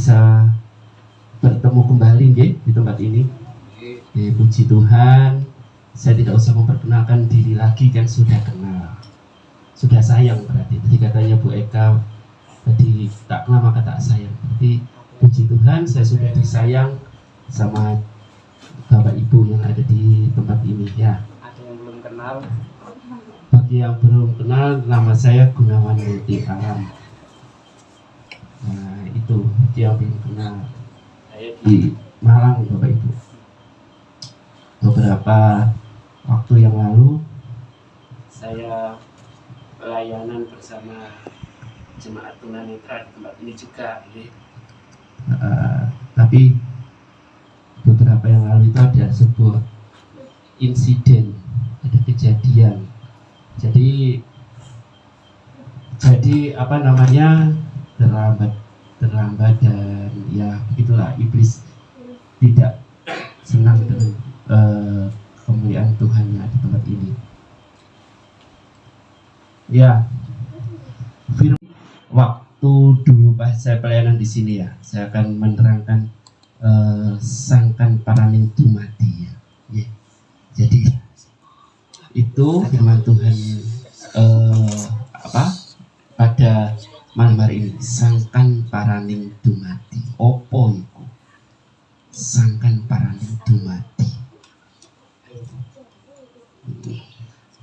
bisa bertemu kembali di tempat ini. Puji Tuhan, saya tidak usah memperkenalkan diri lagi, kan sudah kenal, sudah sayang berarti. Tadi katanya Bu Eka, tadi tak kenal maka tak sayang. Berarti puji Tuhan saya sudah disayang sama Bapak Ibu yang ada di tempat ini ya. Ada yang belum kenal? Bagi yang belum kenal, nama saya Gunawan Multi Alam. Nah itu yang belum kenal, di Malang Bapak Ibu. Beberapa waktu yang lalu saya pelayanan bersama jemaat tunanetra di tempat ini juga. Tapi beberapa yang lalu itu ada sebuah insiden, ada kejadian. Jadi apa namanya, terlambat dan ya begitulah, iblis tidak senang dengan kemuliaan Tuhan yang ada di tempat ini. Ya, firman waktu dulu pas saya pelayanan di sini ya, saya akan menerangkan sangkan paraning dumadi ya. Yeah. Jadi itu firman Tuhan pada malam hari ini, sangkan paraning dumadi. Opo iku sangkan paraning dumadi?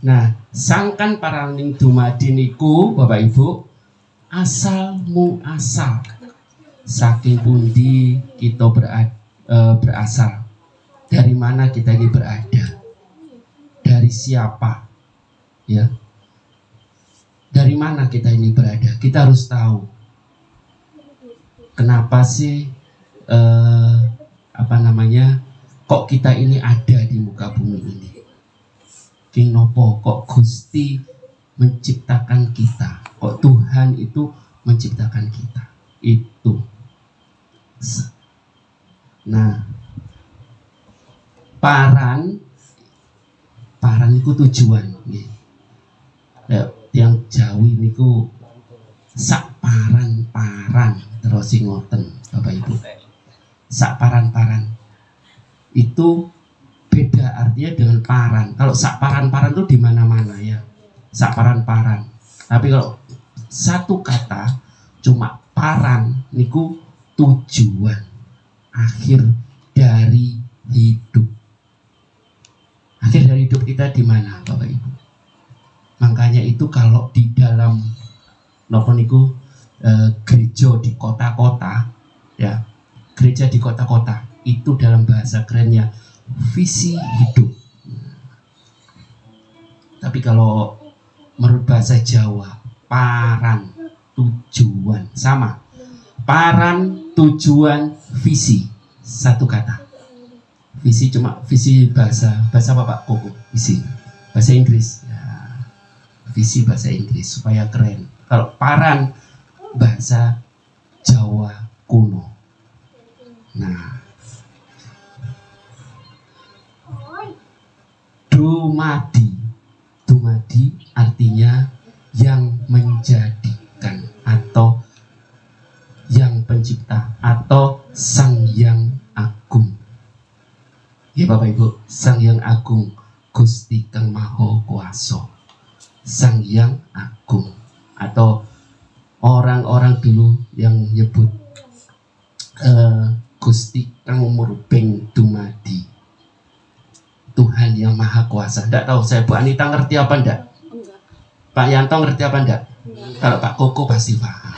Nah, sangkan paraning dumadi niku Bapak Ibu, asal muasal saking pundi kita berasal, dari mana kita ini berada, dari siapa ya, dari mana kita ini berada. Kita harus tahu kenapa sih kok kita ini ada di muka bumi ini. King nopo kok Gusti menciptakan kita, kok Tuhan itu menciptakan kita itu. Nah, paran itu tujuan ya. Yang Jawi niku sak paran terus ngoten Bapak Ibu. Sak paran itu beda artinya dengan paran. Kalau sak paran itu di mana-mana ya, sak paran. Tapi kalau satu kata cuma paran niku tujuan akhir dari hidup. Akhir dari hidup kita di mana Bapak Ibu? Makanya itu kalau di dalam napa niku gereja di kota-kota ya, gereja di kota-kota itu dalam bahasa kerennya visi hidup. Tapi kalau menurut bahasa Jawa, paran tujuan sama. Paran tujuan visi satu kata. Visi cuma visi bahasa apa Pak Koko? Visi bahasa Inggris ya. Visi bahasa Inggris supaya keren. Kalau paran bahasa Jawa kuno. Nah, dumadi artinya yang menjadikan atau yang pencipta atau Sang Yang Agung. Ya Bapak Ibu, Sang Yang Agung, Gusti Kang Maha Kuwasa. Sang Yang Agung, atau orang-orang dulu yang nyebut Gusti Kang Murbeng Dumadi, Tuhan yang Maha Kuasa. Tidak tahu saya Bu Anita ngerti apa enggak? Enggak. Pak Yanto ngerti apa enggak? Kalau Pak Koko pasti paham.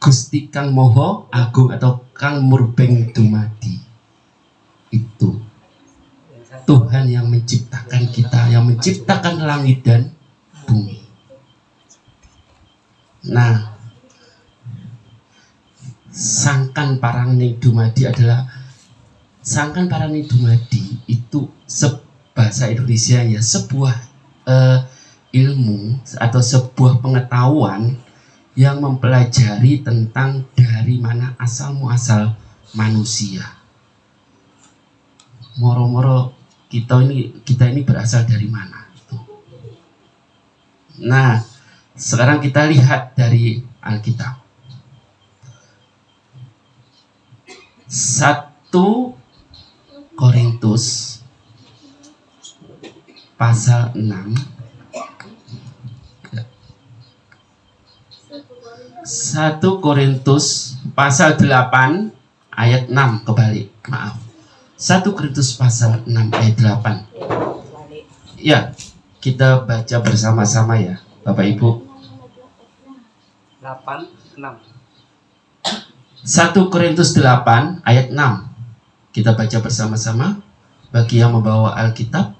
Gusti Kang Maha Agung atau Kang Murbeng Dumadi itu Tuhan yang menciptakan kita, yang menciptakan langit dan bumi. Nah, sangkan paraning dumadi adalah sangkan paraning dumadi itu bahasa Indonesia ya, sebuah ilmu atau sebuah pengetahuan yang mempelajari tentang dari mana asal muasal manusia. Moro-moro kita ini berasal dari mana? Nah, sekarang kita lihat dari Alkitab. 1 Korintus pasal 6. 1 Korintus pasal 8 ayat 6 kebalik. Maaf. 1 Korintus pasal 6 ayat 8. Ya, kita baca bersama-sama ya, Bapak Ibu. 8:6. 1 Korintus 8 ayat 6. Kita baca bersama-sama. Bagi yang membawa Alkitab,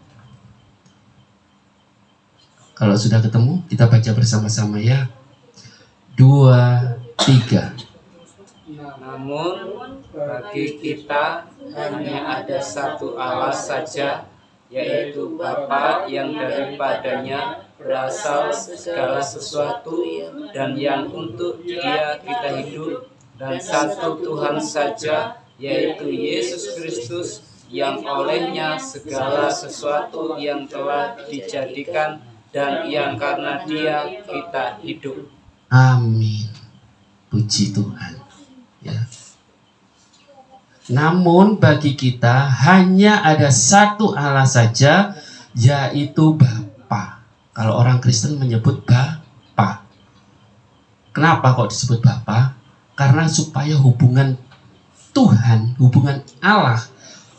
kalau sudah ketemu, kita baca bersama-sama ya. 2, 3. Namun bagi kita hanya ada satu Allah saja, yaitu Bapa yang daripadanya berasal segala sesuatu dan yang untuk Dia kita hidup, dan satu Tuhan saja, yaitu Yesus Kristus, yang olehnya segala sesuatu yang telah dijadikan dan yang karena Dia kita hidup. Amin. Puji Tuhan. Ya. Namun bagi kita hanya ada satu Allah saja, yaitu Bapa. Kalau orang Kristen menyebut Bapa. Kenapa kok disebut Bapa? Karena supaya hubungan Tuhan, hubungan Allah,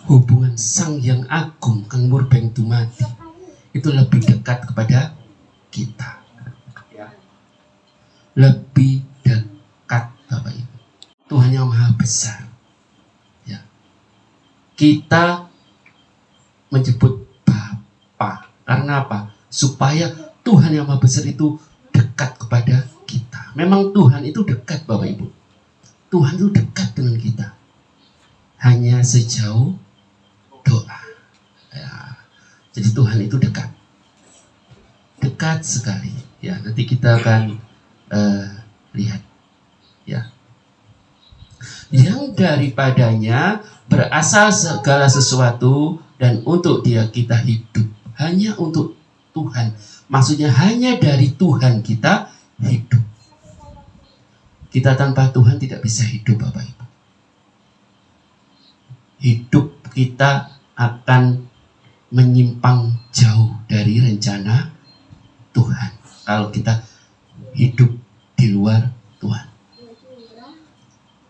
hubungan Sang Hyang Agung, Kang Murbeng Dumadi, itu lebih dekat kepada kita. Lebih dekat, Bapak Ibu. Tuhan yang Maha Besar. Ya. Kita menyebut Bapa. Karena apa? Supaya Tuhan yang Maha Besar itu dekat kepada kita. Memang Tuhan itu dekat, Bapak Ibu. Tuhan itu dekat dengan kita. Hanya sejauh doa. Ya. Jadi Tuhan itu dekat. Dekat sekali. Ya, nanti kita akan lihat, ya, yang daripadanya berasal segala sesuatu dan untuk Dia kita hidup. Hanya untuk Tuhan, maksudnya hanya dari Tuhan kita hidup. Kita tanpa Tuhan tidak bisa hidup, Bapak Ibu. Hidup kita akan menyimpang jauh dari rencana Tuhan kalau kita hidup di luar Tuhan.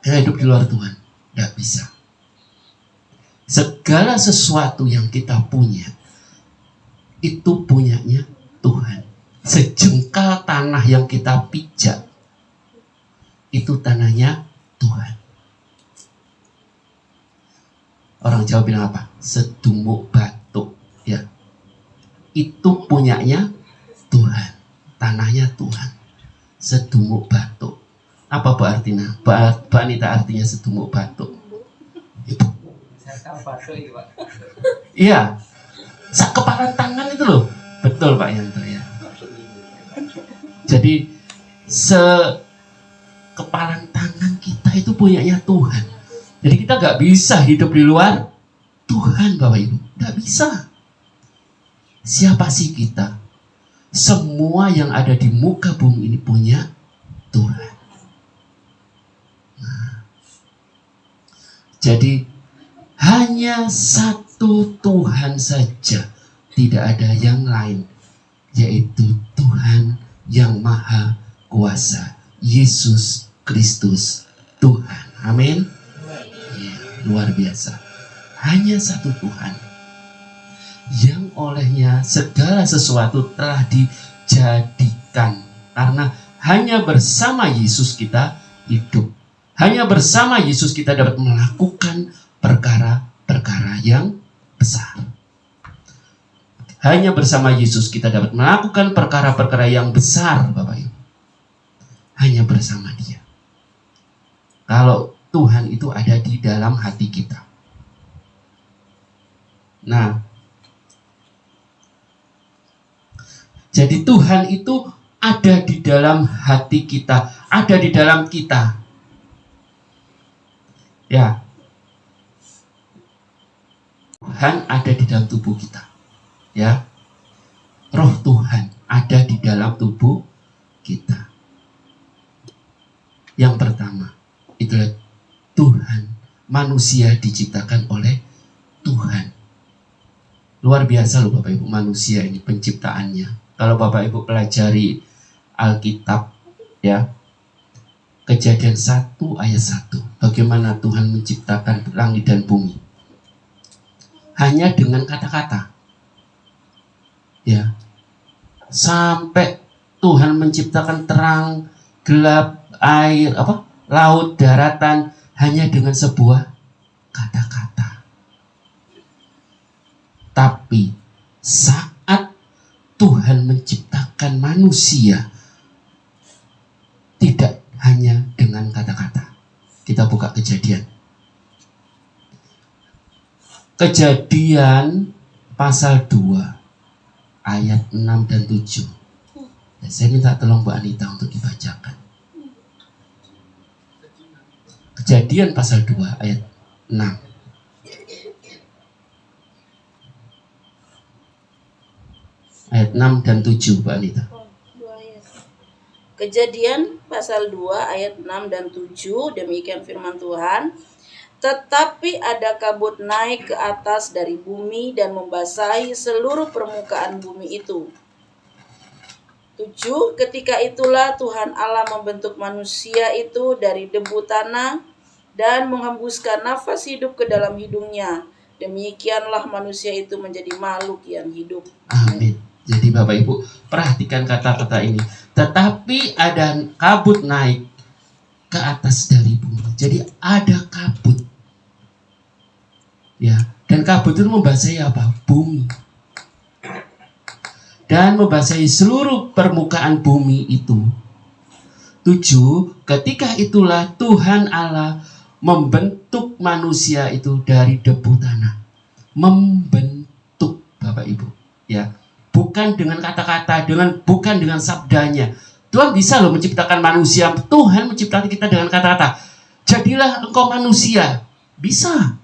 Kita hidup di luar Tuhan tidak bisa. Segala sesuatu yang kita punya itu punyanya Tuhan. Sejengkal tanah yang kita pijak itu tanahnya Tuhan. Orang Jawa bilang apa? Sedumuk batu, ya. Itu punyanya Tuhan. Tanahnya Tuhan. Sedumuk batu. Apa Bu artinya? Mbak Anita artinya sedumuk batu. Saya tahu batu itu, Pak. Iya. Sekepalan tangan itu loh. Betul Pak Yanto ya. Jadi sekepalan tangan kita itu punyanya Tuhan. Jadi kita gak bisa hidup di luar Tuhan, Bapak Ibu. Gak bisa. Siapa sih kita? Semua yang ada di muka bumi ini punya Tuhan. Nah, jadi hanya satu Tuhan saja, tidak ada yang lain, yaitu Tuhan yang Maha Kuasa, Yesus Kristus Tuhan. Amin. Ya, luar biasa. Hanya satu Tuhan yang olehnya segala sesuatu telah dijadikan. Karena hanya bersama Yesus kita hidup. Hanya bersama Yesus kita dapat melakukan perkara-perkara yang besar. Hanya bersama Yesus kita dapat melakukan perkara-perkara yang besar, Bapak Ibu. Hanya bersama Dia. Kalau Tuhan itu ada di dalam hati kita. Nah, jadi Tuhan itu ada di dalam hati kita, ada di dalam kita. Ya. Tuhan ada di dalam tubuh kita. Ya. Roh Tuhan ada di dalam tubuh kita. Yang pertama, itulah Tuhan. Manusia diciptakan oleh Tuhan. Luar biasa loh Bapak Ibu, manusia ini penciptaannya. Kalau Bapak Ibu pelajari Alkitab, ya, Kejadian 1 ayat 1, bagaimana Tuhan menciptakan langit dan bumi. Hanya dengan kata-kata. Ya. Sampai Tuhan menciptakan terang, gelap, air, laut, daratan, hanya dengan sebuah kata-kata. Tapi saat Tuhan menciptakan manusia, tidak hanya dengan kata-kata. Kita buka Kejadian. Kejadian pasal 2 ayat 6 dan 7. Ya, saya minta tolong Mbak Anita untuk dibacakan. Kejadian pasal 2 ayat 6. Ayat 6 dan 7, Mbak Anita. Kejadian pasal 2 ayat 6 dan 7, demikian firman Tuhan. Tetapi ada kabut naik ke atas dari bumi dan membasahi seluruh permukaan bumi itu. 7. Ketika itulah Tuhan Allah membentuk manusia itu dari debu tanah dan menghembuskan nafas hidup ke dalam hidungnya. Demikianlah manusia itu menjadi makhluk yang hidup. Amin. Jadi Bapak Ibu, perhatikan kata-kata ini. Tetapi ada kabut naik ke atas dari bumi. Jadi ada kabut. Ya, dan kabut itu membasahi apa? Bumi. Dan membasahi seluruh permukaan bumi itu. 7. Ketika itulah Tuhan Allah membentuk manusia itu dari debu tanah. Membentuk, Bapak Ibu. Ya. Bukan dengan kata-kata, bukan dengan sabdanya. Tuhan bisa loh menciptakan manusia. Tuhan menciptakan kita dengan kata-kata. Jadilah engkau manusia. Bisa.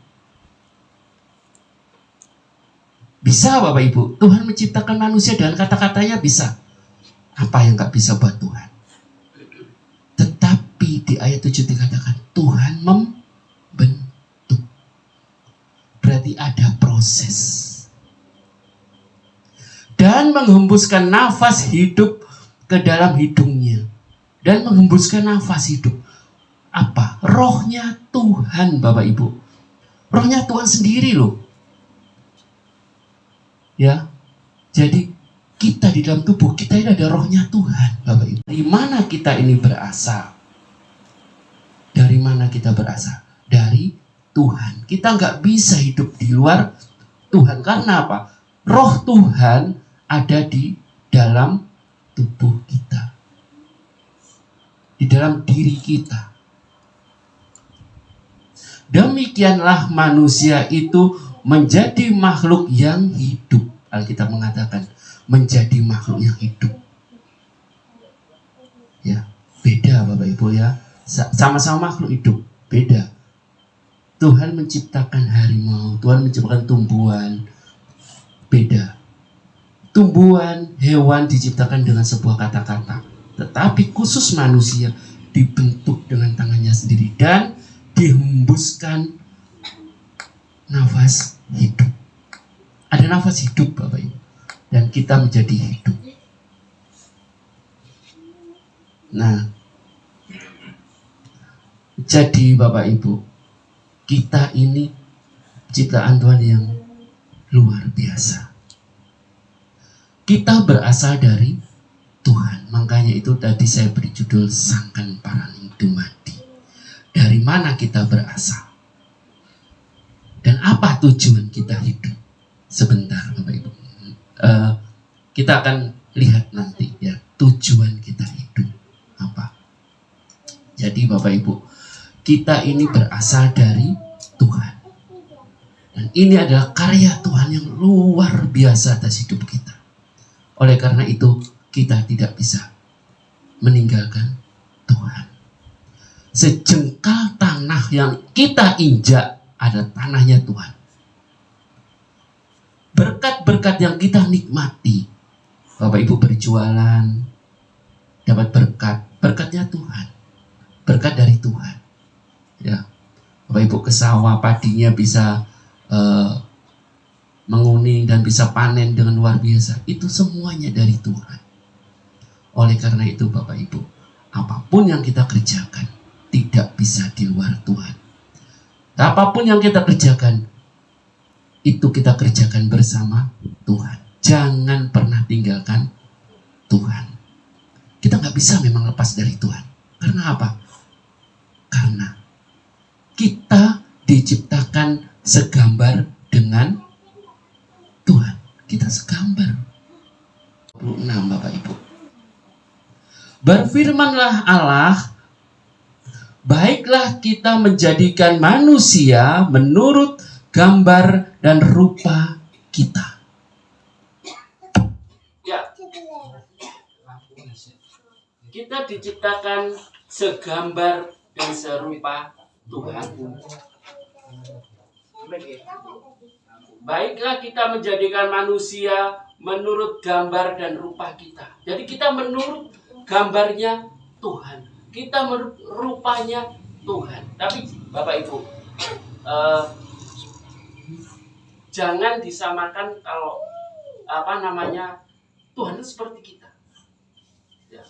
Bisa Bapak Ibu. Tuhan menciptakan manusia dengan kata-katanya bisa. Apa yang gak bisa buat Tuhan? Tetapi di ayat 7 dikatakan Tuhan membentuk. Berarti ada proses. Dan menghembuskan nafas hidup ke dalam hidungnya. Dan menghembuskan nafas hidup. Apa? Rohnya Tuhan, Bapak Ibu. Rohnya Tuhan sendiri loh. Ya. Jadi kita di dalam tubuh kita ini ada rohnya Tuhan, Bapak Ibu. Dari mana kita ini berasal? Dari mana kita berasal? Dari Tuhan. Kita nggak bisa hidup di luar Tuhan. Karena apa? Roh Tuhan ada di dalam tubuh kita, di dalam diri kita. Demikianlah manusia itu menjadi makhluk yang hidup. Alkitab mengatakan menjadi makhluk yang hidup. Ya, beda Bapak Ibu ya. Sama-sama makhluk hidup, beda. Tuhan menciptakan harimau, Tuhan menciptakan tumbuhan, beda. Tumbuhan, hewan diciptakan dengan sebuah kata-kata. Tetapi khusus manusia dibentuk dengan tangannya sendiri. Dan dihembuskan nafas hidup. Ada nafas hidup Bapak Ibu. Dan kita menjadi hidup. Nah, jadi Bapak Ibu, kita ini ciptaan Tuhan yang luar biasa. Kita berasal dari Tuhan. Makanya itu tadi saya beri judul Sangkan Paraning Dumadi. Dari mana kita berasal? Dan apa tujuan kita hidup? Sebentar Bapak Ibu. Kita akan lihat nanti ya tujuan kita hidup apa. Jadi Bapak Ibu, kita ini berasal dari Tuhan. Dan ini adalah karya Tuhan yang luar biasa atas hidup kita. Oleh karena itu, kita tidak bisa meninggalkan Tuhan. Sejengkal tanah yang kita injak adalah tanahnya Tuhan. Berkat-berkat yang kita nikmati, Bapak Ibu berjualan, dapat berkat, berkatnya Tuhan. Berkat dari Tuhan. Ya, Bapak Ibu ke sawah, padinya bisa menguning dan bisa panen dengan luar biasa. Itu semuanya dari Tuhan. Oleh karena itu Bapak Ibu, apapun yang kita kerjakan tidak bisa di luar Tuhan. Apapun yang kita kerjakan, itu kita kerjakan bersama Tuhan. Jangan pernah tinggalkan Tuhan. Kita nggak bisa memang lepas dari Tuhan. Karena apa? Karena kita diciptakan segambar dengan Tuhan. Kita segambar. 26 Bapak Ibu. Berfirmanlah Allah, baiklah kita menjadikan manusia menurut gambar dan rupa kita. Ya. Kita diciptakan segambar dan serupa Tuhan. Baiklah kita menjadikan manusia menurut gambar dan rupa kita. Jadi kita menurut gambarnya Tuhan. Kita menurut rupanya Tuhan. Tapi Bapak Ibu, jangan disamakan kalau Tuhan itu seperti kita. Ya.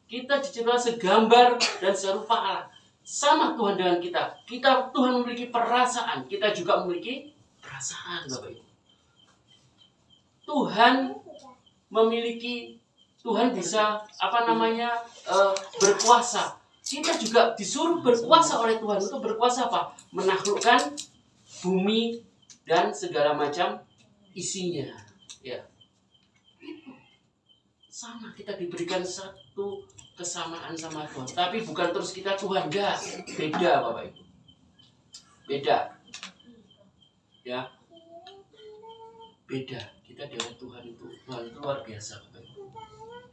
Kita diciptakan segambar dan serupa Allah. Sama Tuhan dengan kita. Tuhan memiliki perasaan, kita juga memiliki perasaan, Bapak Ibu. Tuhan bisa berkuasa. Kita juga disuruh berkuasa oleh Tuhan. Untuk berkuasa apa? Menaklukkan bumi dan segala macam isinya. Ya. Sama, kita diberikan satu kesamaan sama Tuhan. Tapi bukan terus kita Tuhan, enggak. Beda, Bapak Ibu. Beda. Ya. Beda. Kita dengan Tuhan itu luar biasa, Bapak Ibu.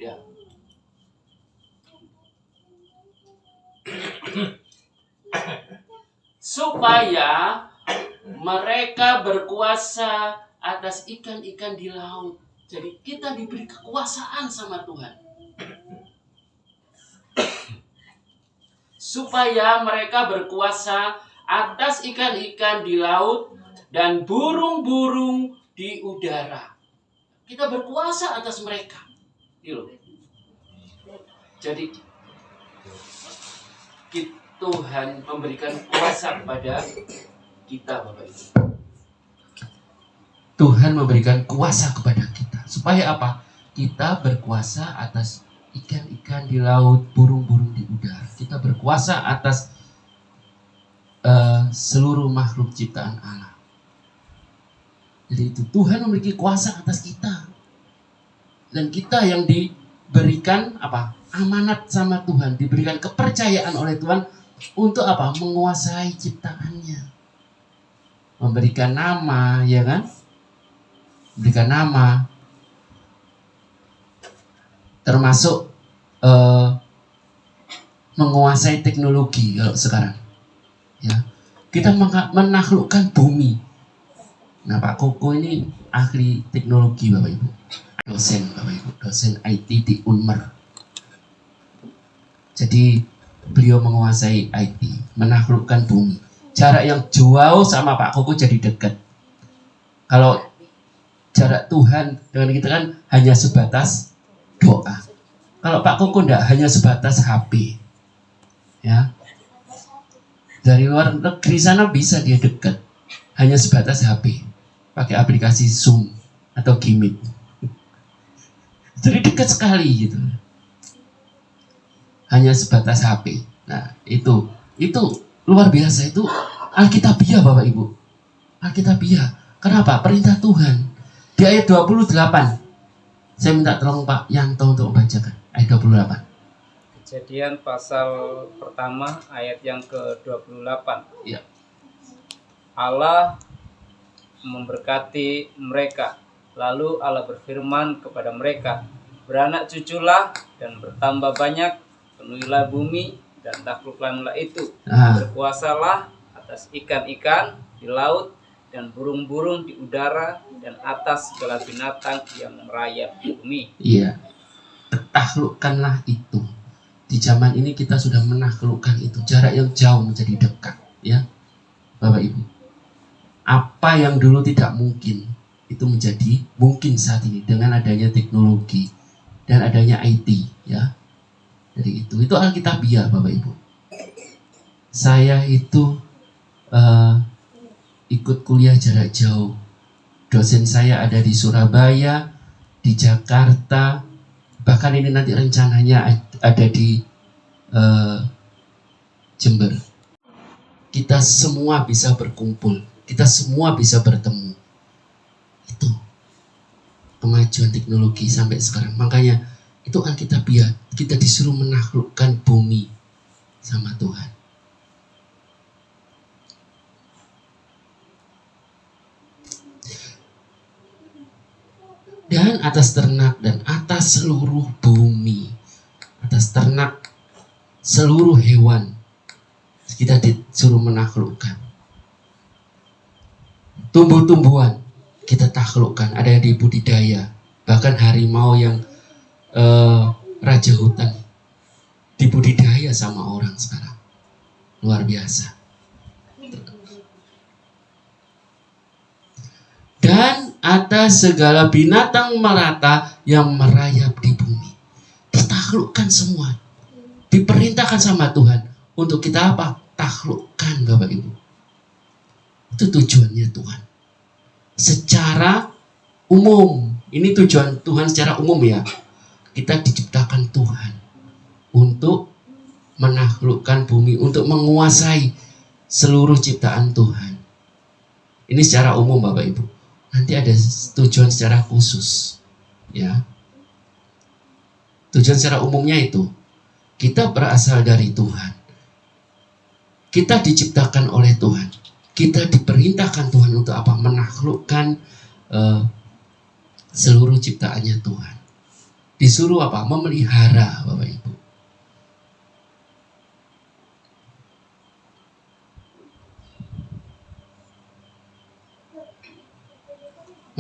Ya. Supaya mereka berkuasa atas ikan-ikan di laut. Jadi kita diberi kekuasaan sama Tuhan. Supaya mereka berkuasa atas ikan-ikan di laut dan burung-burung di udara. Kita berkuasa atas mereka. Jadi Tuhan memberikan kuasa kepada kita, Bapak Ibu. Tuhan memberikan kuasa kepada kita. Supaya apa? Kita berkuasa atas ikan-ikan di laut, burung-burung di udara. Kita berkuasa atas seluruh makhluk ciptaan Allah. Jadi itu Tuhan memiliki kuasa atas kita. Dan kita yang diberikan amanat sama Tuhan, diberikan kepercayaan oleh Tuhan untuk menguasai ciptaannya. Memberikan nama, ya kan? Memberikan nama. Termasuk menguasai teknologi kalau sekarang. Ya. Kita menaklukkan bumi. Nah, Pak Koko ini ahli teknologi, Bapak Ibu. Dosen, Bapak Ibu, dosen IT di Unmer. Jadi beliau menguasai IT, menaklukkan bumi. Jarak yang jauh sama Pak Koko jadi dekat. Kalau jarak Tuhan dengan kita kan hanya sebatas doa. Kalau Pak Koko enggak, hanya sebatas HP. Ya. Dari luar negeri sana bisa dia dekat. Hanya sebatas HP. Pakai aplikasi Zoom atau Gimik. Jadi dekat sekali gitu. Hanya sebatas HP. Nah, itu luar biasa, itu Alkitabiah, Bapak Ibu. Alkitabiah. Kenapa? Perintah Tuhan. Di ayat 28. Saya minta tolong Pak Yanto untuk membacakan ayat 28. Kejadian pasal pertama ayat yang ke-28. Ya. Allah memberkati mereka. Lalu Allah berfirman kepada mereka, beranak cuculah dan bertambah banyak, penuhilah bumi dan taklukkanlah itu. Berkuasalah atas ikan-ikan di laut dan burung-burung di udara dan atas segala binatang yang merayap di bumi. Iya. Taklukkanlah itu. Di zaman ini kita sudah menaklukkan itu. Jarak yang jauh menjadi dekat, ya. Bapak Ibu. Apa yang dulu tidak mungkin itu menjadi mungkin saat ini dengan adanya teknologi dan adanya IT, ya. Jadi itu Alkitabiah, Bapak Ibu. Saya itu ikut kuliah jarak jauh. Dosen saya ada di Surabaya, di Jakarta, bahkan ini nanti rencananya ada di Jember. Kita semua bisa berkumpul, kita semua bisa bertemu. Itu kemajuan teknologi sampai sekarang. Makanya itu Alkitabiah, kita disuruh menaklukkan bumi sama Tuhan. Dan atas ternak dan atas seluruh bumi, atas ternak, seluruh hewan, kita disuruh menaklukkan. Tumbuh-tumbuhan kita taklukkan, ada yang dibudidaya, bahkan harimau yang raja hutan dibudidaya sama orang sekarang, luar biasa. Dan atas segala binatang melata yang merayap di bumi, ditaklukkan semua, diperintahkan sama Tuhan untuk kita apa? Taklukkan, Bapak Ibu. Itu tujuannya Tuhan. Secara umum, ini tujuan Tuhan secara umum ya. Kita diciptakan Tuhan untuk menaklukkan bumi, untuk menguasai seluruh ciptaan Tuhan. Ini secara umum, Bapak Ibu. Nanti ada tujuan secara khusus, ya. Tujuan secara umumnya itu, kita berasal dari Tuhan. Kita diciptakan oleh Tuhan. Kita diperintahkan Tuhan untuk apa? Menaklukkan seluruh ciptaannya Tuhan. Disuruh apa? Memelihara, Bapak Ibu.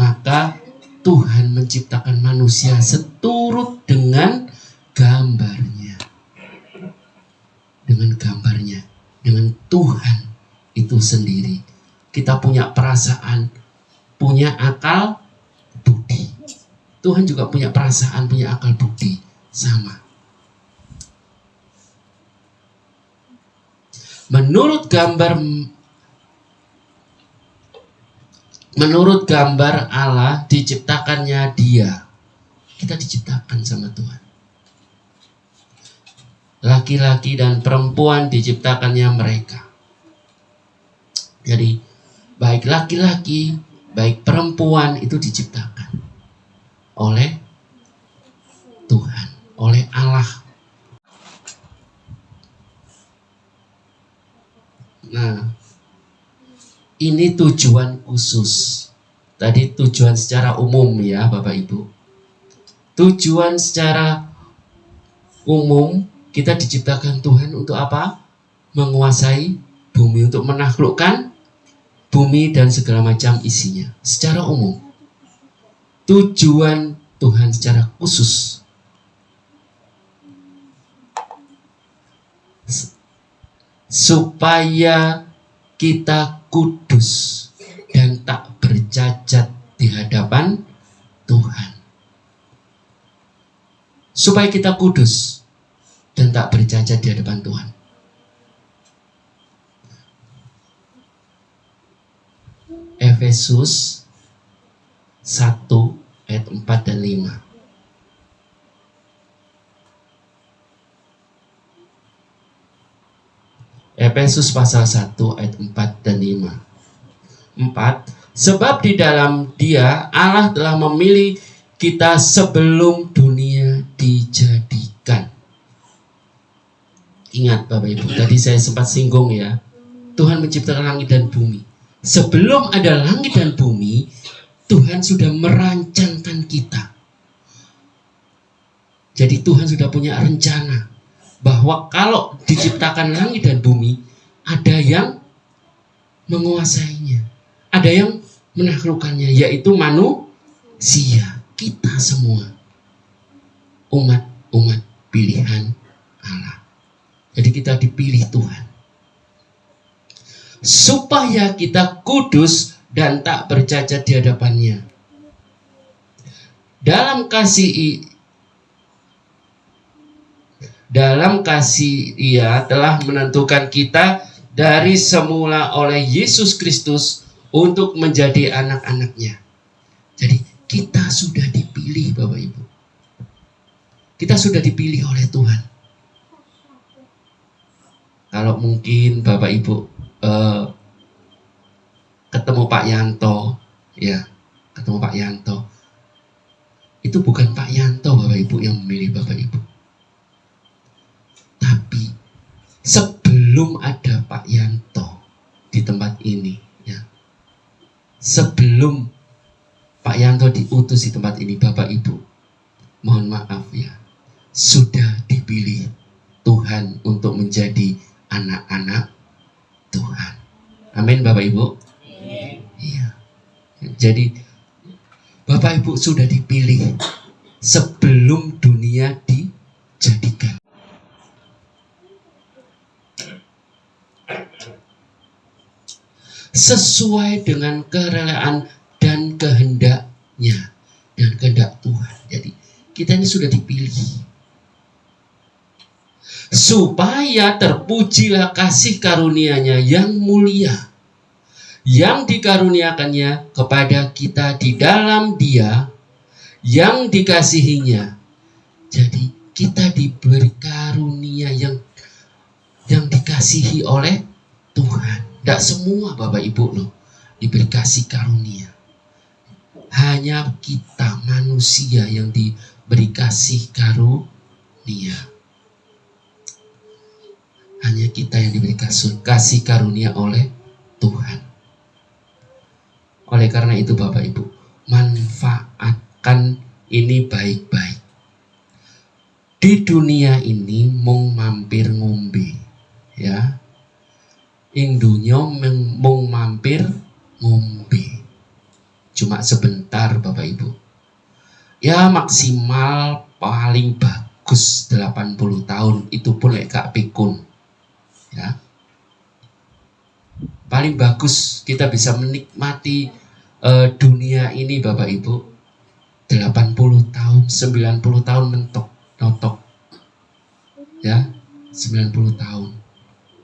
Maka Tuhan menciptakan manusia seturut dengan gambarnya. Dengan gambarnya. Dengan Tuhan itu sendiri. Kita punya perasaan, punya akal budi. Tuhan juga punya perasaan, punya akal budi. Sama. Menurut gambar Allah diciptakannya Dia. Kita diciptakan sama Tuhan. Laki-laki dan perempuan diciptakannya mereka. Jadi baik laki-laki, baik perempuan itu diciptakan oleh Tuhan, oleh Allah. Nah, ini tujuan khusus. Tadi tujuan secara umum ya Bapak Ibu. Tujuan secara umum, kita diciptakan Tuhan untuk apa? Menguasai bumi, untuk menaklukkan bumi dan segala macam isinya. Secara umum. Tujuan Tuhan secara khusus, supaya kita kudus dan tak bercacat di hadapan Tuhan. Supaya kita kudus dan tak bercacat di hadapan Tuhan. Efesus 1 ayat 4 dan 5. Efesus pasal 1 ayat 4 dan 5. 4. Sebab di dalam Dia Allah telah memilih kita sebelum dunia dijadikan. Ingat Bapak Ibu, tadi saya sempat singgung ya. Tuhan menciptakan langit dan bumi. Sebelum ada langit dan bumi, Tuhan sudah merancangkan kita. Jadi Tuhan sudah punya rencana bahwa kalau diciptakan langit dan bumi, ada yang menguasainya, ada yang menaklukkannya, yaitu manusia, kita semua, umat pilihan Allah. Jadi kita dipilih Tuhan supaya kita kudus dan tak bercacat di hadapannya. Dalam kasih Dia telah menentukan kita dari semula oleh Yesus Kristus untuk menjadi anak-anaknya. Jadi kita sudah dipilih Bapak Ibu. Kita sudah dipilih oleh Tuhan. Kalau mungkin Bapak Ibu ketemu Pak Yanto, ya, ketemu Pak Yanto, itu bukan Pak Yanto Bapak Ibu yang memilih Bapak Ibu, tapi sebelum ada Pak Yanto di tempat ini, ya. Sebelum Pak Yanto diutus di tempat ini, Bapak Ibu, mohon maaf ya, sudah dipilih Tuhan untuk menjadi anak-anak Tuhan. Amin, Bapak Ibu. Iya. Jadi Bapak Ibu sudah dipilih sebelum dunia dijadikan. Sesuai dengan kerelaan dan kehendaknya dan kehendak Tuhan. Jadi kita ini sudah dipilih supaya terpujilah kasih karunia-Nya yang mulia yang dikaruniakannya kepada kita di dalam Dia yang dikasihinya. Jadi kita diberi karunia yang dikasihi oleh Tuhan. Tidak semua Bapak Ibu loh diberi kasih karunia. Hanya kita manusia yang diberi kasih karunia. Hanya kita yang diberi kasih karunia oleh Tuhan. Oleh karena itu Bapak Ibu, manfaatkan ini baik-baik. Di dunia ini mung mampir ngombe, ya. Ing dunya mung mampir ngombe. Cuma sebentar Bapak Ibu. Ya maksimal paling bagus 80 tahun, itu pun lek gak pikun. Ya. Paling bagus kita bisa menikmati dunia ini Bapak Ibu 80 tahun, 90 tahun mentok notok. Ya, 90 tahun.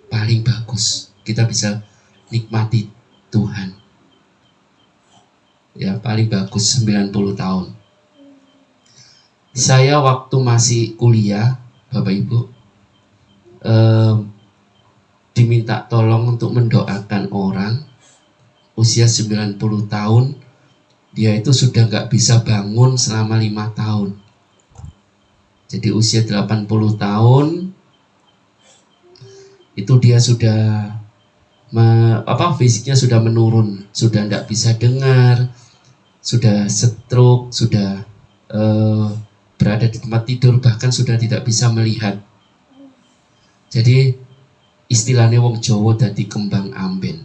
Paling bagus kita bisa nikmati Tuhan. Ya, paling bagus 90 tahun. Saya waktu masih kuliah, Bapak Ibu, diminta tolong untuk mendoakan orang usia 90 tahun. Dia itu sudah gak bisa bangun selama 5 tahun. Jadi usia 80 tahun itu dia sudah fisiknya sudah menurun, sudah tidak bisa dengar, sudah stroke, sudah berada di tempat tidur, bahkan sudah tidak bisa melihat. Jadi istilahnya wong Jawa dadi kembang amben.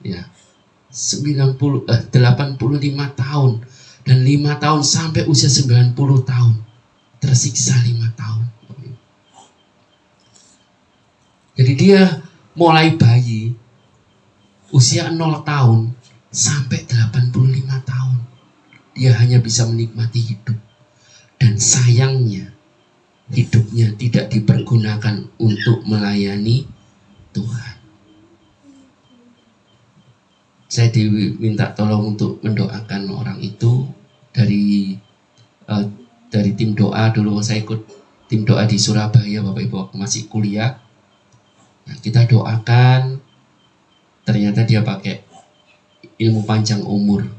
Ya. 85 tahun dan 5 tahun sampai usia 90 tahun. Tersiksa 5 tahun. Jadi dia mulai bayi usia 0 tahun sampai 85 tahun. Dia hanya bisa menikmati hidup. Dan sayangnya hidupnya tidak dipergunakan untuk melayani Tuhan. Saya diminta tolong untuk mendoakan orang itu dari tim doa. Dulu saya ikut tim doa di Surabaya Bapak Ibu waktu masih kuliah. Nah, kita doakan, ternyata dia pakai ilmu panjang umur.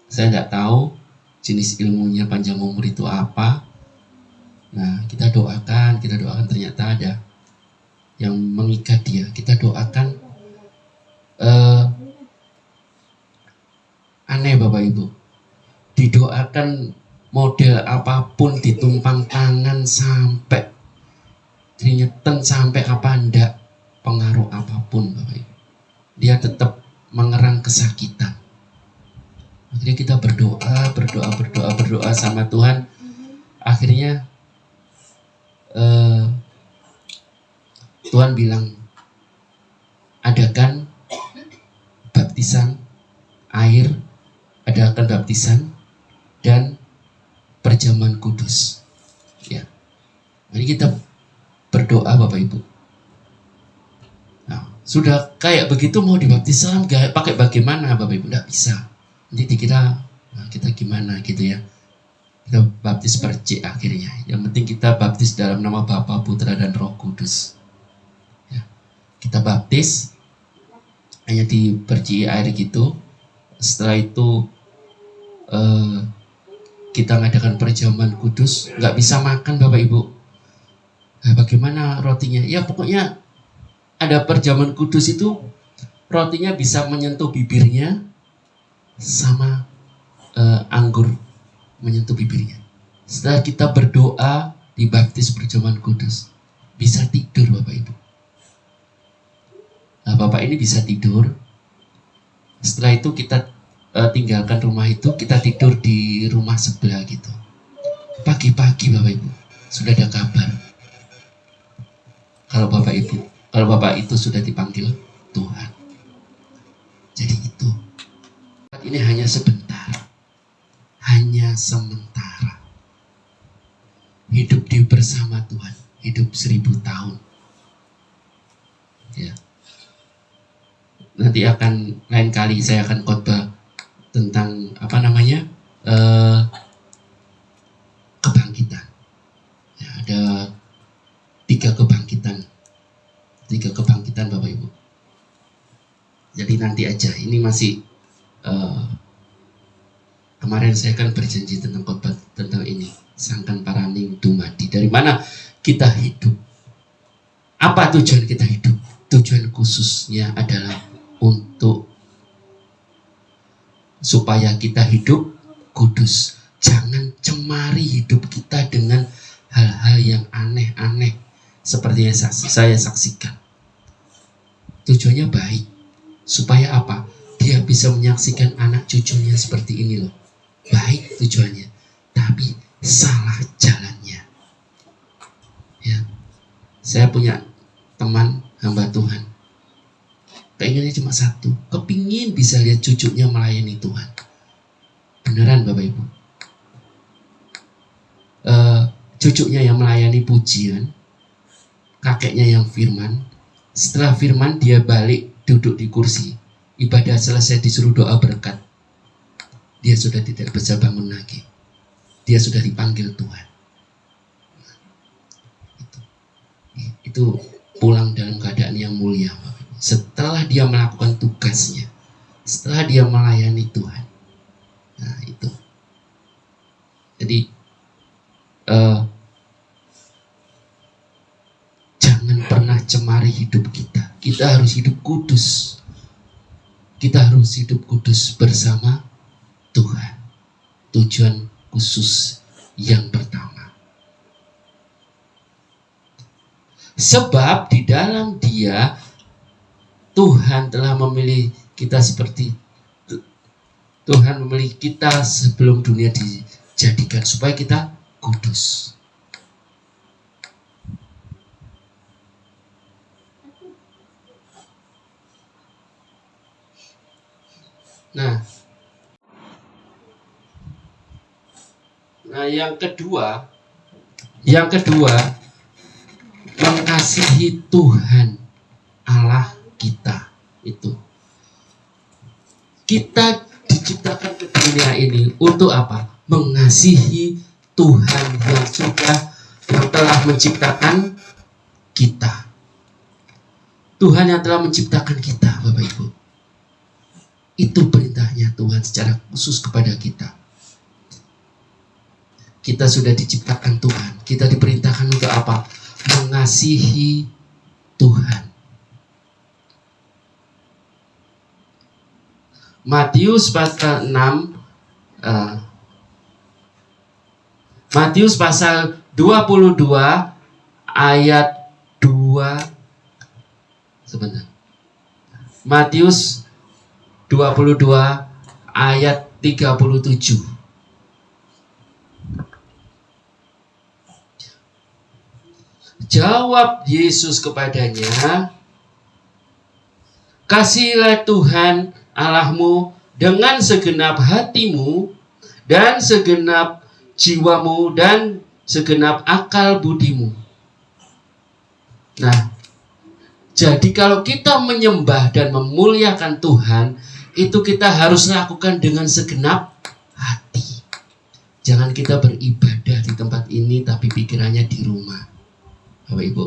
Saya tidak tahu jenis ilmunya panjang umur itu apa. Nah, kita doakan ternyata ada yang mengikat dia. Kita doakan, aneh Bapak Ibu, didoakan model apapun, ditumpang tangan sampai dinyeten sampai apa ndak, pengaruh apapun Bapak Ibu, dia tetap mengerang kesakitan. Akhirnya kita berdoa sama Tuhan. Akhirnya Tuhan bilang, adakan baptisan air, adakan baptisan dan perjamuan kudus. Ya, ini kita berdoa Bapak Ibu. Nah, sudah kayak begitu mau dibaptis Islam pakai bagaimana Bapak Ibu? Nggak bisa. Nanti dikira kita gimana gitu ya. Kita baptis percik akhirnya. Yang penting kita baptis dalam nama Bapa, Putra dan Roh Kudus. Ya. Kita baptis hanya dipercik air gitu. Setelah itu kita ngadakan perjamuan kudus. Nggak bisa makan Bapak Ibu. Nah, bagaimana rotinya? Ya pokoknya ada perjamuan kudus itu rotinya bisa menyentuh bibirnya sama anggur menyentuh bibirnya. Setelah kita berdoa dibaptis perjamuan kudus, bisa tidur Bapak Ibu. Nah, Bapak ini bisa tidur. Setelah itu kita tinggalkan rumah itu, kita tidur di rumah sebelah gitu. Pagi-pagi Bapak Ibu sudah ada kabar. Kalau Bapak itu sudah dipanggil Tuhan. Jadi itu. Ini hanya sebentar. Hanya sementara. Hidup bersama Tuhan, hidup 1000 tahun. Ya. Nanti lain kali saya akan khotbah tentang kebangkitan. Ya, ada 3 kebangkitan Bapak Ibu. Jadi nanti aja, ini masih kemarin saya kan berjanji tentang khotbah tentang ini, sangkan paraning dumadi. Dari mana kita hidup? Apa tujuan kita hidup? Tujuan khususnya adalah supaya kita hidup kudus. Jangan cemari hidup kita dengan hal-hal yang aneh-aneh seperti yang saya saksikan. Tujuannya baik. Supaya apa? Dia bisa menyaksikan anak cucunya seperti ini loh. Baik tujuannya, tapi salah jalannya. Ya, saya punya teman hamba Tuhan. Keinginannya cuma satu, kepingin bisa lihat cucunya melayani Tuhan. Beneran Bapak Ibu. Cucunya yang melayani pujian, kakeknya yang firman. Setelah firman dia balik duduk di kursi. Ibadah selesai disuruh doa berkat. Dia sudah tidak bisa bangun lagi. Dia sudah dipanggil Tuhan. Itu pulang dalam keadaan yang mulia. Setelah dia melakukan tugasnya. Setelah dia melayani Tuhan. Nah itu. Jadi jangan pernah cemari hidup kita. Kita harus hidup kudus. Kita harus hidup kudus bersama Tuhan. Tujuan khusus yang pertama. Sebab di dalam Dia Tuhan telah memilih kita seperti Tuhan memilih kita sebelum dunia dijadikan supaya kita kudus. Nah, yang kedua, mengasihi Tuhan Allah kita itu. Kita diciptakan ke dunia ini untuk apa? Mengasihi Tuhan yang telah menciptakan kita. Tuhan yang telah menciptakan kita, Bapak Ibu. Itu perintahnya Tuhan secara khusus kepada kita. Kita sudah diciptakan Tuhan. Kita diperintahkan untuk apa? Mengasihi Tuhan. Matius pasal 6 Matius pasal 22 ayat 2 sebentar. Matius 22 ayat 37. Jawab Yesus kepadanya, kasihilah Tuhan Allahmu dengan segenap hatimu dan segenap jiwamu dan segenap akal budimu. Nah, jadi kalau kita menyembah dan memuliakan Tuhan, itu kita harus lakukan dengan segenap hati. Jangan kita beribadah di tempat ini tapi pikirannya di rumah. Bapak Ibu,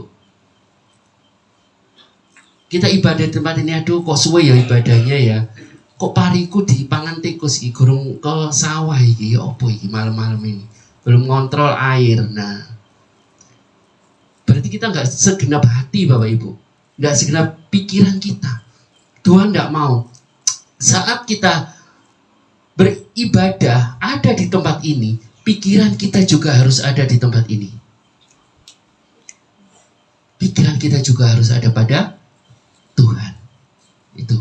kita ibadah di tempat ini, aduh kok suwe ya ibadahnya ya, kok pariku di pangan tikus iki gurung ke sawah iki ya opo iki malam-malam ini belum ngontrol air. Nah, berarti kita nggak segenap hati Bapak Ibu, nggak segenap pikiran kita. Tuhan nggak mau. Saat kita beribadah ada di tempat ini, pikiran kita juga harus ada di tempat ini. Pikiran kita juga harus ada pada Tuhan. Itu.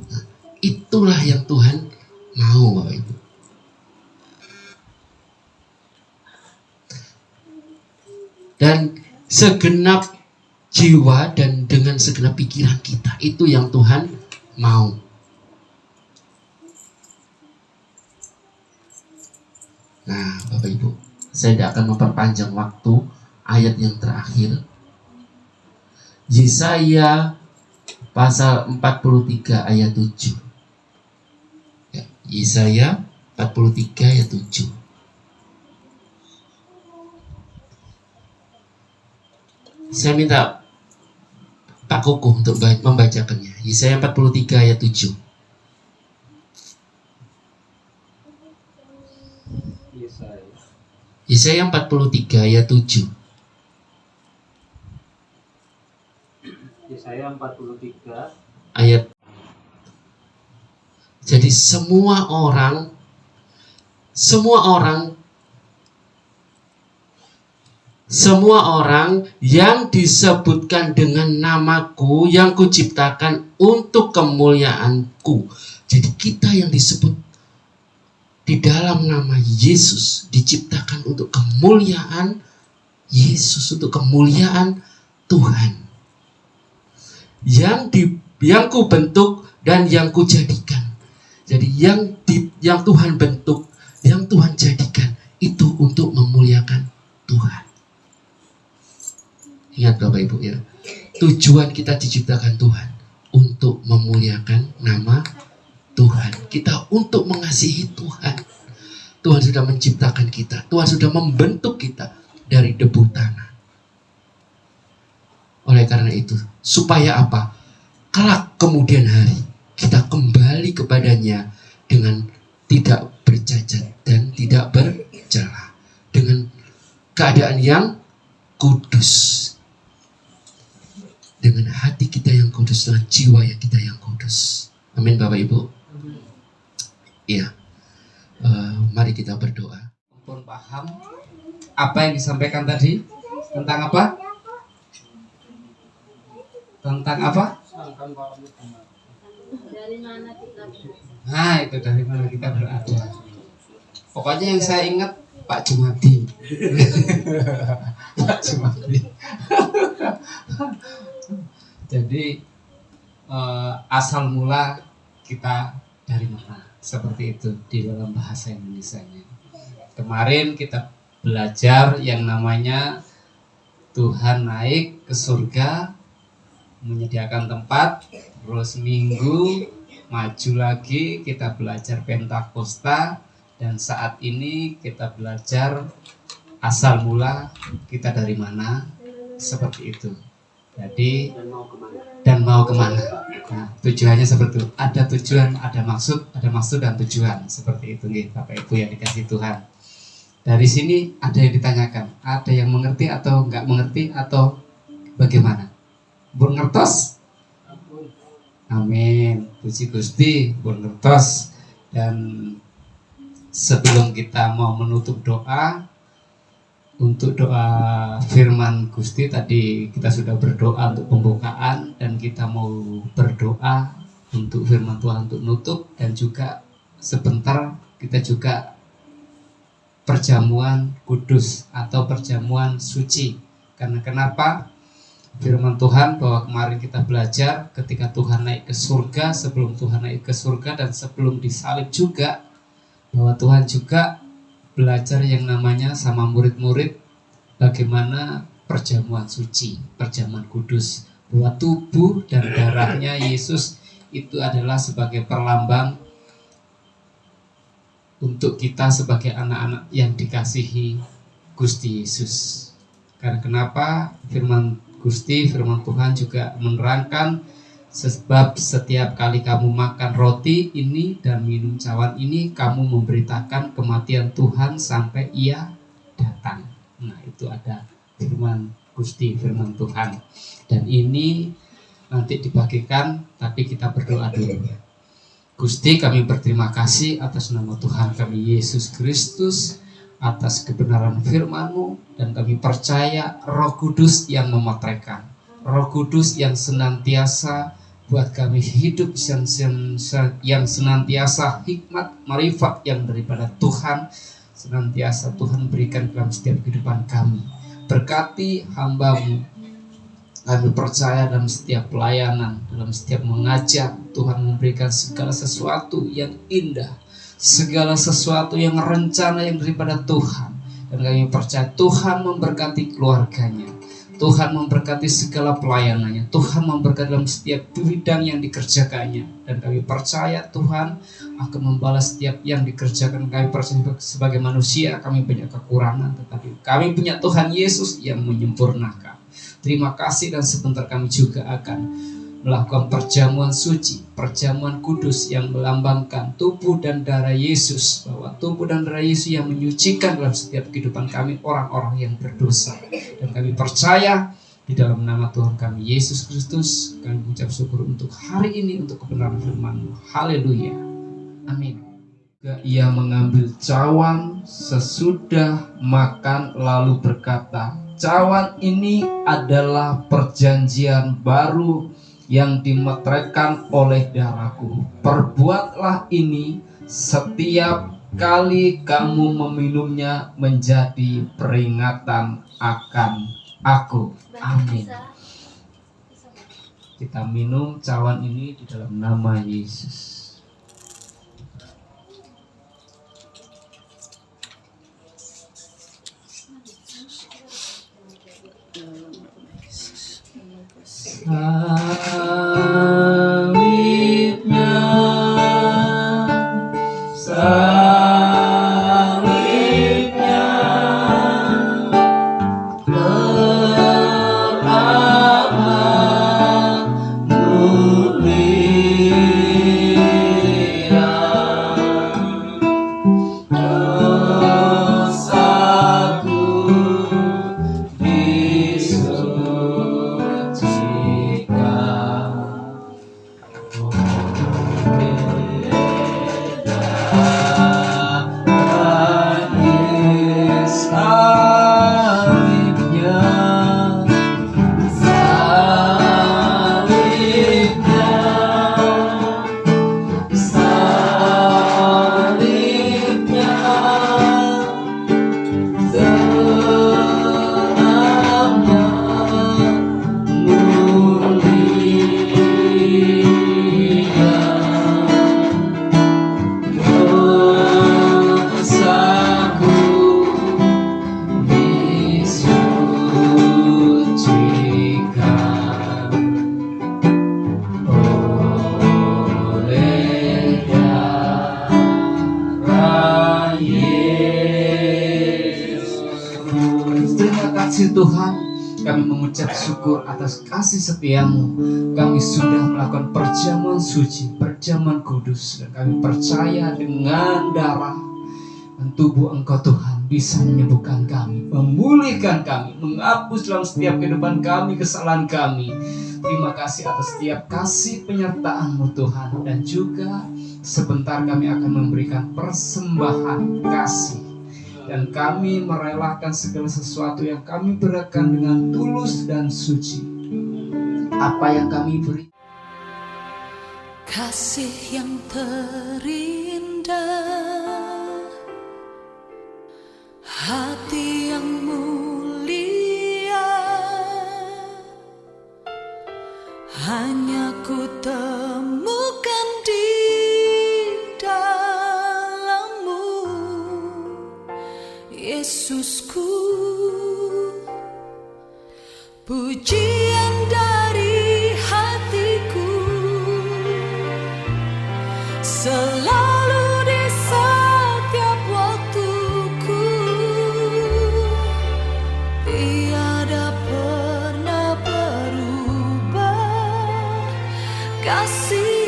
Nah, itulah yang Tuhan mau Bapak Ibu. Dan segenap jiwa dan dengan segenap pikiran kita, itu yang Tuhan mau. Nah Bapak Ibu, saya tidak akan memperpanjang waktu. Ayat yang terakhir, Yesaya pasal 43 ayat 7. Ya, Yesaya 43 ayat 7. Saya minta Pak Koko untuk membacakannya. Yesaya 43 ayat 7. Yesaya 43 ayat 7. Yesaya 43 ayat. Jadi semua orang yang disebutkan dengan namaku yang kuciptakan untuk kemuliaanku. Jadi kita yang disebut di dalam nama Yesus diciptakan untuk kemuliaan Yesus, untuk kemuliaan Tuhan. Yang ku bentuk dan yang ku jadikan. Jadi yang Tuhan bentuk, yang Tuhan jadikan itu untuk memuliakan Tuhan. Ingat Bapak Ibu ya, tujuan kita diciptakan Tuhan untuk memuliakan nama Tuhan. Kita untuk mengasihi Tuhan. Tuhan sudah menciptakan kita, Tuhan sudah membentuk kita dari debu tanah. Oleh karena itu, supaya apa? Kelak kemudian hari kita kembali kepadanya dengan tidak bercacat dan tidak bercela, dengan keadaan yang kudus, dengan hati kita yang kudus, dengan jiwa yang kita yang kudus. Amin Bapak Ibu. Iya. Mari kita berdoa. pun paham apa yang disampaikan tadi tentang apa? Tentang apa? Dari mana kita berada? Nah, itu dari mana kita berada. Pokoknya yang saya ingat Pak Jumadi. Pak Jumadi. Jadi asal mula kita dari mana? Seperti itu di dalam bahasa Indonesianya. Kemarin kita belajar yang namanya Tuhan naik ke surga, menyediakan tempat, terus minggu maju lagi kita belajar Pentakosta, dan saat ini kita belajar asal mula kita dari mana, seperti itu. Jadi dan mau kemana. Nah, tujuannya seperti itu. Ada tujuan, ada maksud dan tujuan, seperti itu nih Bapak Ibu yang dikasih Tuhan. Dari sini ada yang ditanyakan, ada yang mengerti atau nggak mengerti atau bagaimana? Bun ngertos? Amin. Puji Gusti, bun ngertos. Dan sebelum kita mau menutup doa, untuk doa firman Gusti tadi kita sudah berdoa untuk pembukaan, dan kita mau berdoa untuk firman Tuhan untuk nutup, dan juga sebentar kita juga perjamuan kudus atau perjamuan suci. Karena kenapa? Firman Tuhan bahwa kemarin kita belajar ketika Tuhan naik ke surga, sebelum Tuhan naik ke surga dan sebelum disalib juga, bahwa Tuhan juga belajar yang namanya sama murid-murid bagaimana perjamuan suci, perjamuan kudus, bahwa tubuh dan darahnya Yesus itu adalah sebagai perlambang untuk kita sebagai anak-anak yang dikasihi Gusti Yesus. Karena kenapa? Firman Gusti, firman Tuhan juga menerangkan, sebab setiap kali kamu makan roti ini dan minum cawan ini, kamu memberitakan kematian Tuhan sampai Ia datang. Nah, itu ada firman Gusti, firman Tuhan. Dan ini nanti dibagikan, tapi kita berdoa dulu. Gusti, kami berterima kasih atas nama Tuhan kami Yesus Kristus, atas kebenaran firman-Mu, dan kami percaya Roh Kudus yang memeteraikan, Roh Kudus yang senantiasa buat kami hidup yang senantiasa hikmat, marifat yang daripada Tuhan, senantiasa Tuhan berikan dalam setiap kehidupan kami. Berkati hamba-Mu, kami percaya dalam setiap pelayanan, dalam setiap mengajar, Tuhan memberikan segala sesuatu yang indah, segala sesuatu yang rencana yang daripada Tuhan. Dan kami percaya Tuhan memberkati keluarganya, Tuhan memberkati segala pelayanannya, Tuhan memberkati dalam setiap bidang yang dikerjakannya. Dan kami percaya Tuhan akan membalas setiap yang dikerjakan. Kami percaya sebagai manusia kami banyak kekurangan, tetapi kami punya Tuhan Yesus yang menyempurnakan. Terima kasih, dan sebentar kami juga akan melakukan perjamuan suci, perjamuan kudus yang melambangkan tubuh dan darah Yesus, bahwa tubuh dan darah Yesus yang menyucikan dalam setiap kehidupan kami orang-orang yang berdosa. Dan kami percaya di dalam nama Tuhan kami Yesus Kristus, kami mengucap syukur untuk hari ini, untuk kebenaran firman-Mu. Haleluya, amin. Ia mengambil cawan sesudah makan lalu berkata, cawan ini adalah perjanjian baru yang dimeteraikan oleh darahku. Perbuatlah ini setiap kali kamu meminumnya menjadi peringatan akan aku. Amin. Kita minum cawan ini di dalam nama Yesus. Salibnya, salibnya teramat mulia, dosaku Tuhan, kami mengucap syukur atas kasih setia-Mu. Kami sudah melakukan perjamuan suci, perjamuan kudus, dan kami percaya dengan darah dan tubuh Engkau Tuhan bisa menyembuhkan kami, memulihkan kami, menghapus dalam setiap kehidupan kami kesalahan kami. Terima kasih atas setiap kasih penyertaan-Mu Tuhan, dan juga sebentar kami akan memberikan persembahan kasih. Dan kami merelakan segala sesuatu yang kami berikan dengan tulus dan suci. Apa yang kami beri, kasih yang terindah, hati yang mulia, hanya ku temukan di dalam-Mu, Yesusku. Pujian dari hatiku selalu di setiap waktuku, tiada pernah berubah kasih